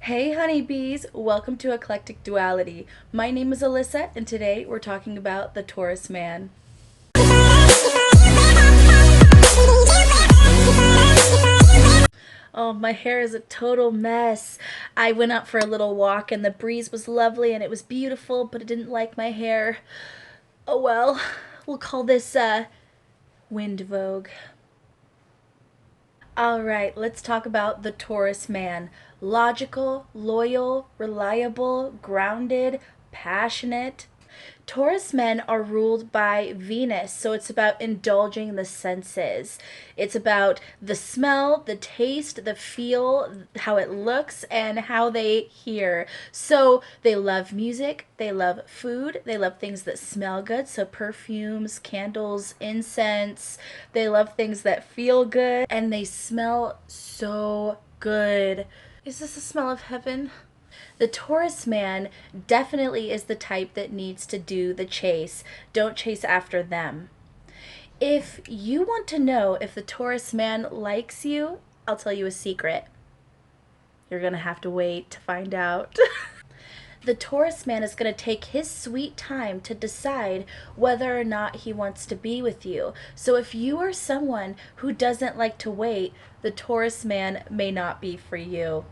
Hey honeybees, welcome to Eclectic Duality. My name is Alyssa and today we're talking about the Taurus Man. Oh, my hair is a total mess. I went out for a little walk and the breeze was lovely and it was beautiful, but it didn't like my hair. Oh well, we'll call this wind vogue. Alright, let's talk about the Taurus man. Logical, loyal, reliable, grounded, passionate. Taurus men are ruled by Venus, so it's about indulging the senses. It's about the smell, the taste, the feel, how it looks, and how they hear. So they love music, they love food, they love things that smell good, so perfumes, candles, incense. They love things that feel good, and they smell so good. Is this the smell of heaven? The Taurus man definitely is the type that needs to do the chase. Don't chase after them. If you want to know if the Taurus man likes you, I'll tell you a secret. You're going to have to wait to find out. The Taurus man is going to take his sweet time to decide whether or not he wants to be with you. So if you are someone who doesn't like to wait, the Taurus man may not be for you.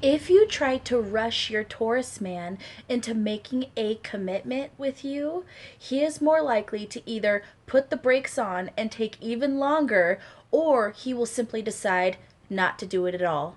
If you try to rush your Taurus man into making a commitment with you, he is more likely to either put the brakes on and take even longer, or he will simply decide not to do it at all.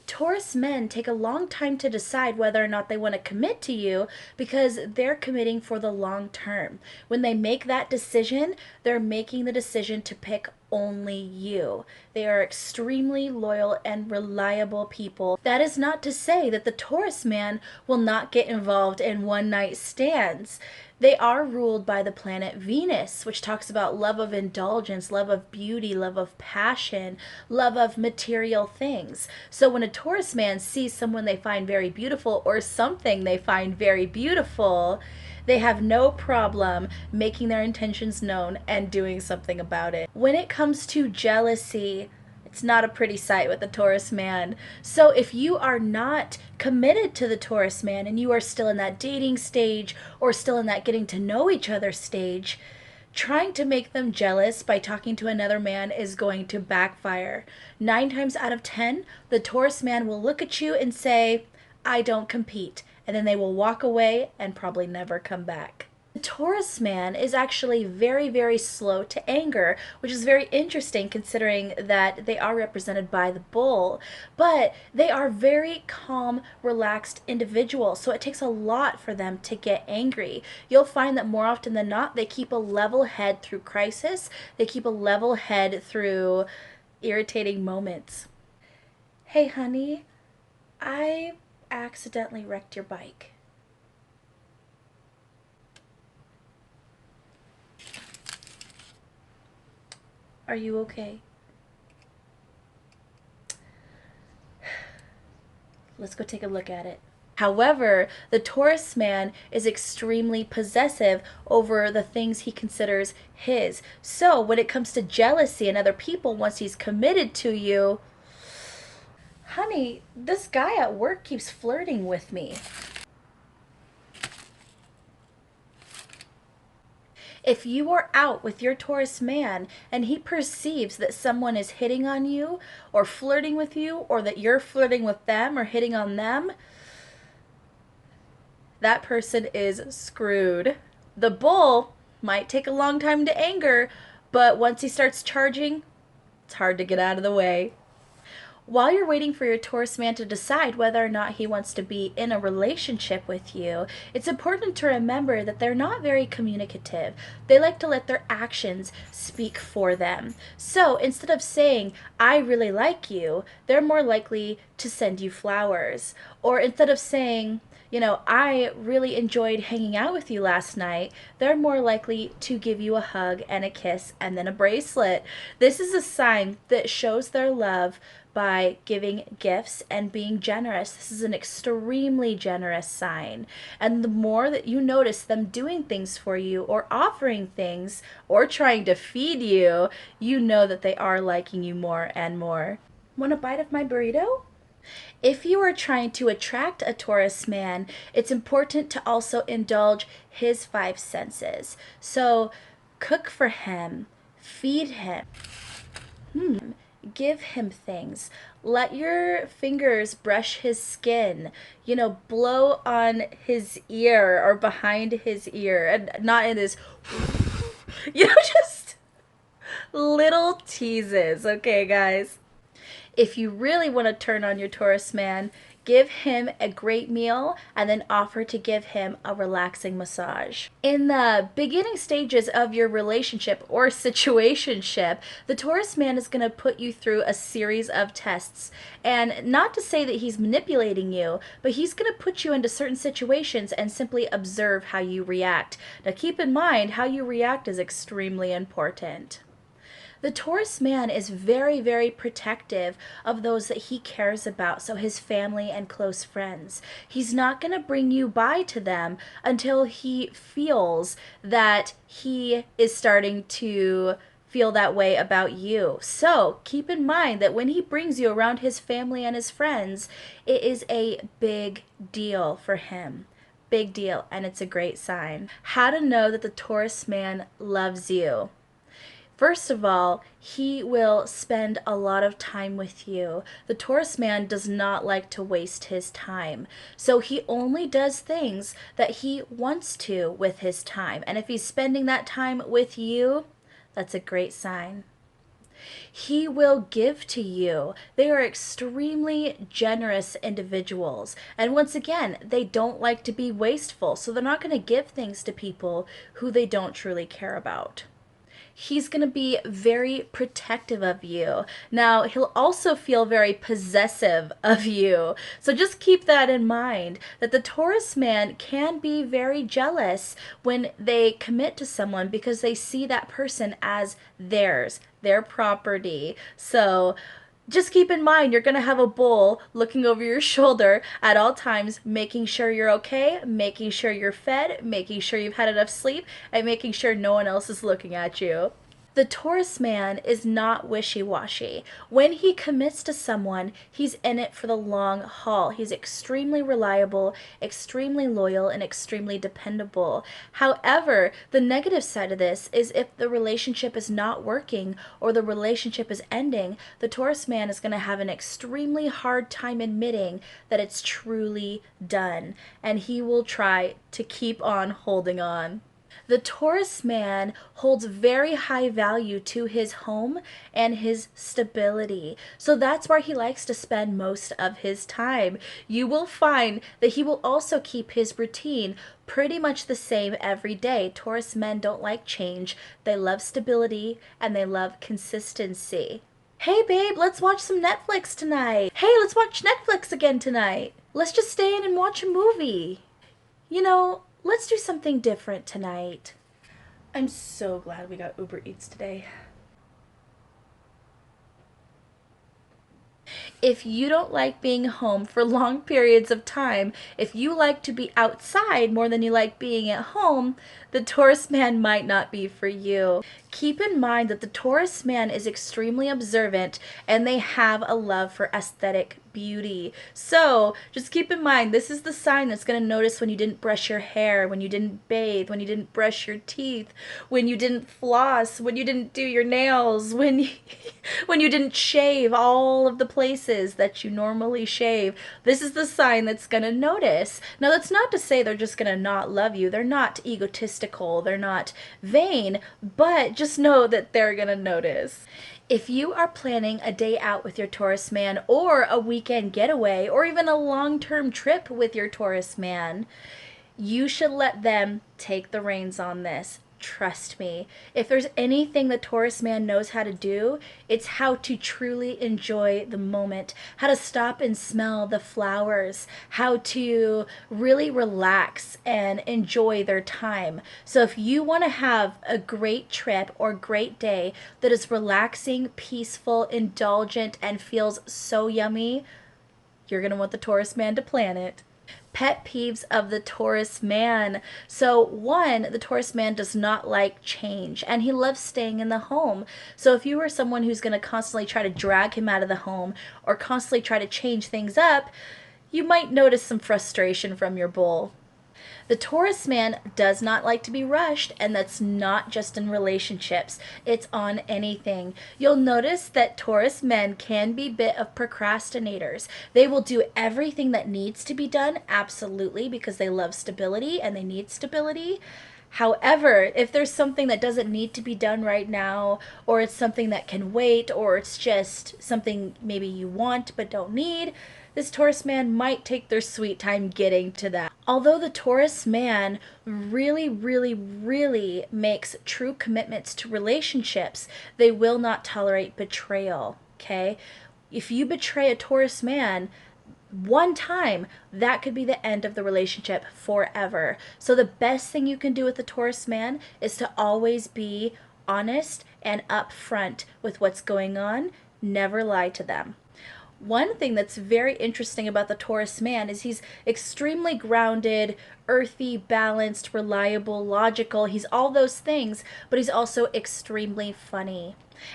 Taurus men take a long time to decide whether or not they want to commit to you because they're committing for the long term. When they make that decision, they're making the decision to pick only you. They are extremely loyal and reliable people. That is not to say that the Taurus man will not get involved in one night stands. They are ruled by the planet Venus, which talks about love of indulgence, love of beauty, love of passion, love of material things. So when a Taurus man sees someone they find very beautiful or something they find very beautiful, they have no problem making their intentions known and doing something about it. When it comes to jealousy, it's not a pretty sight with the Taurus man. So if you are not committed to the Taurus man and you are still in that dating stage or still in that getting to know each other stage, trying to make them jealous by talking to another man is going to backfire. 9 times out of 10, the Taurus man will look at you and say, I don't compete. And then they will walk away and probably never come back. The Taurus man is actually very, very slow to anger, which is very interesting considering that they are represented by the bull. But they are very calm, relaxed individuals, so it takes a lot for them to get angry. You'll find that more often than not, they keep a level head through crisis, they keep a level head through irritating moments. Hey, honey, I accidentally wrecked your bike. Are you okay? Let's go take a look at it. However, the Taurus man is extremely possessive over the things he considers his. So when it comes to jealousy and other people, once he's committed to you, honey, this guy at work keeps flirting with me. If you are out with your Taurus man and he perceives that someone is hitting on you or flirting with you or that you're flirting with them or hitting on them, that person is screwed. The bull might take a long time to anger, but once he starts charging, it's hard to get out of the way. While you're waiting for your Taurus man to decide whether or not he wants to be in a relationship with you, it's important to remember that they're not very communicative. They like to let their actions speak for them. So instead of saying, I really like you, they're more likely to send you flowers. Or instead of saying, I really enjoyed hanging out with you last night, they're more likely to give you a hug and a kiss and then a bracelet. This is a sign that shows their love by giving gifts and being generous. This is an extremely generous sign. And the more that you notice them doing things for you or offering things or trying to feed you, you know that they are liking you more and more. Want a bite of my burrito? If you are trying to attract a Taurus man, it's important to also indulge his five senses. So cook for him, feed him, give him things. Let your fingers brush his skin, blow on his ear or behind his ear, and not in this, just little teases, okay, guys? If you really want to turn on your Taurus man, give him a great meal and then offer to give him a relaxing massage. In the beginning stages of your relationship or situationship, the Taurus man is going to put you through a series of tests. And not to say that he's manipulating you, but he's going to put you into certain situations and simply observe how you react. Now keep in mind, how you react is extremely important. The Taurus man is very, very protective of those that he cares about, so his family and close friends. He's not going to bring you by to them until he feels that he is starting to feel that way about you. So keep in mind that when he brings you around his family and his friends, it is a big deal for him. Big deal, and it's a great sign. How to know that the Taurus man loves you. First of all, he will spend a lot of time with you. The Taurus man does not like to waste his time. So he only does things that he wants to with his time. And if he's spending that time with you, that's a great sign. He will give to you. They are extremely generous individuals. And once again, they don't like to be wasteful. So they're not going to give things to people who they don't truly care about. He's going to be very protective of you. Now, he'll also feel very possessive of you. So just keep that in mind, that the Taurus man can be very jealous when they commit to someone because they see that person as theirs, their property. So just keep in mind, you're going to have a bull looking over your shoulder at all times, making sure you're okay, making sure you're fed, making sure you've had enough sleep, and making sure no one else is looking at you. The Taurus man is not wishy-washy. When he commits to someone, he's in it for the long haul. He's extremely reliable, extremely loyal, and extremely dependable. However, the negative side of this is if the relationship is not working or the relationship is ending, the Taurus man is going to have an extremely hard time admitting that it's truly done, and he will try to keep on holding on. The Taurus man holds very high value to his home and his stability. So that's where he likes to spend most of his time. You will find that he will also keep his routine pretty much the same every day. Taurus men don't like change. They love stability and they love consistency. Hey babe, let's watch some Netflix tonight. Hey, let's watch Netflix again tonight. Let's just stay in and watch a movie. Let's do something different tonight. I'm so glad we got Uber Eats today. If you don't like being home for long periods of time, if you like to be outside more than you like being at home, the Taurus man might not be for you. Keep in mind that the Taurus man is extremely observant and they have a love for aesthetic beauty. So just keep in mind, this is the sign that's going to notice when you didn't brush your hair, when you didn't bathe, when you didn't brush your teeth, when you didn't floss, when you didn't do your nails, when you didn't shave all of the places that you normally shave. This is the sign that's going to notice. Now, that's not to say they're just going to not love you. They're not egotistical. They're not vain, but just know that they're going to notice. If you are planning a day out with your Taurus man or a weekend getaway or even a long-term trip with your Taurus man, you should let them take the reins on this. Trust me. If there's anything the Taurus man knows how to do, it's how to truly enjoy the moment, how to stop and smell the flowers, how to really relax and enjoy their time. So if you want to have a great trip or great day that is relaxing, peaceful, indulgent, and feels so yummy, you're going to want the Taurus man to plan it. Pet peeves of the Taurus man. So, one, the Taurus man does not like change and he loves staying in the home. So, if you are someone who's going to constantly try to drag him out of the home or constantly try to change things up, you might notice some frustration from your bull. The Taurus man does not like to be rushed, and that's not just in relationships. It's on anything. You'll notice that Taurus men can be a bit of procrastinators. They will do everything that needs to be done, absolutely, because they love stability and they need stability. However, if there's something that doesn't need to be done right now, or it's something that can wait, or it's just something maybe you want but don't need, this Taurus man might take their sweet time getting to that. Although the Taurus man really, really, really makes true commitments to relationships, they will not tolerate betrayal, okay? If you betray a Taurus man, one time, that could be the end of the relationship forever. So the best thing you can do with the Taurus man is to always be honest and upfront with what's going on. Never lie to them. One thing that's very interesting about the Taurus man is he's extremely grounded, earthy, balanced, reliable, logical. He's all those things, but he's also extremely funny.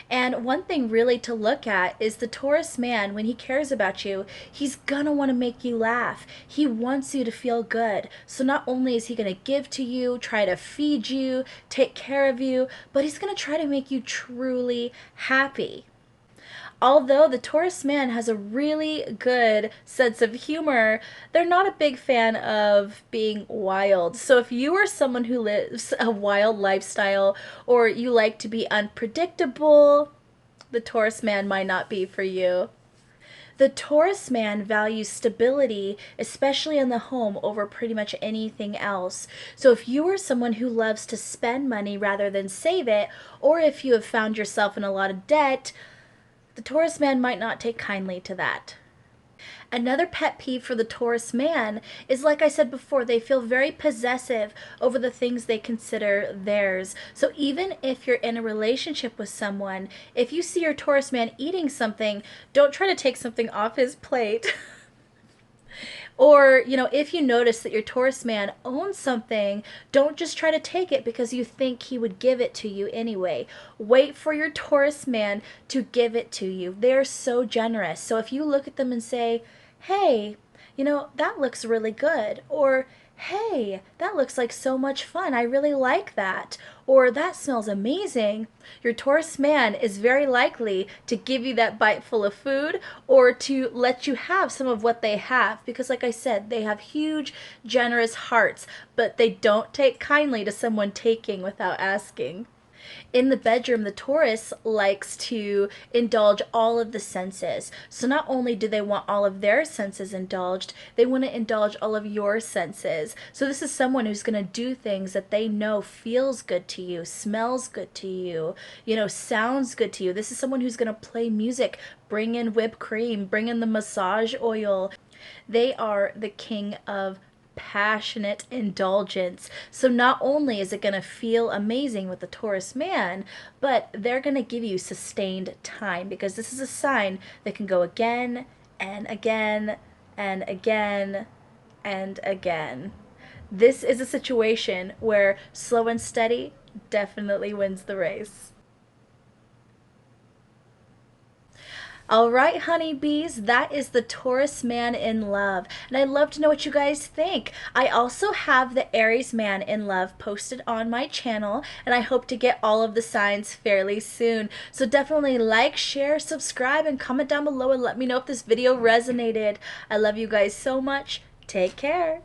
And one thing really to look at is the Taurus man, when he cares about you, he's gonna want to make you laugh. He wants you to feel good. So not only is he gonna give to you, try to feed you, take care of you, but he's gonna try to make you truly happy. Although the Taurus man has a really good sense of humor, they're not a big fan of being wild. So if you are someone who lives a wild lifestyle or you like to be unpredictable, the Taurus man might not be for you. The Taurus man values stability, especially in the home, over pretty much anything else. So if you are someone who loves to spend money rather than save it, or if you have found yourself in a lot of debt, the Taurus man might not take kindly to that. Another pet peeve for the Taurus man is, like I said before, they feel very possessive over the things they consider theirs. So even if you're in a relationship with someone, if you see your Taurus man eating something, don't try to take something off his plate. Or, if you notice that your Taurus man owns something, don't just try to take it because you think he would give it to you anyway. Wait for your Taurus man to give it to you. They're so generous. So if you look at them and say, hey, that looks really good, or hey, that looks like so much fun, I really like that, or that smells amazing, your Taurus man is very likely to give you that bite full of food or to let you have some of what they have, because like I said, they have huge, generous hearts, but they don't take kindly to someone taking without asking. In the bedroom, the Taurus likes to indulge all of the senses. So not only do they want all of their senses indulged, they want to indulge all of your senses. So this is someone who's going to do things that they know feels good to you, smells good to you, sounds good to you. This is someone who's going to play music, bring in whipped cream, bring in the massage oil. They are the king of passionate indulgence. So not only is it going to feel amazing with the Taurus man, but they're going to give you sustained time, because this is a sign that can go again and again and again and again. This is a situation where slow and steady definitely wins the race. All right, honeybees, that is the Taurus man in love. And I'd love to know what you guys think. I also have the Aries man in love posted on my channel, and I hope to get all of the signs fairly soon. So definitely like, share, subscribe, and comment down below and let me know if this video resonated. I love you guys so much. Take care.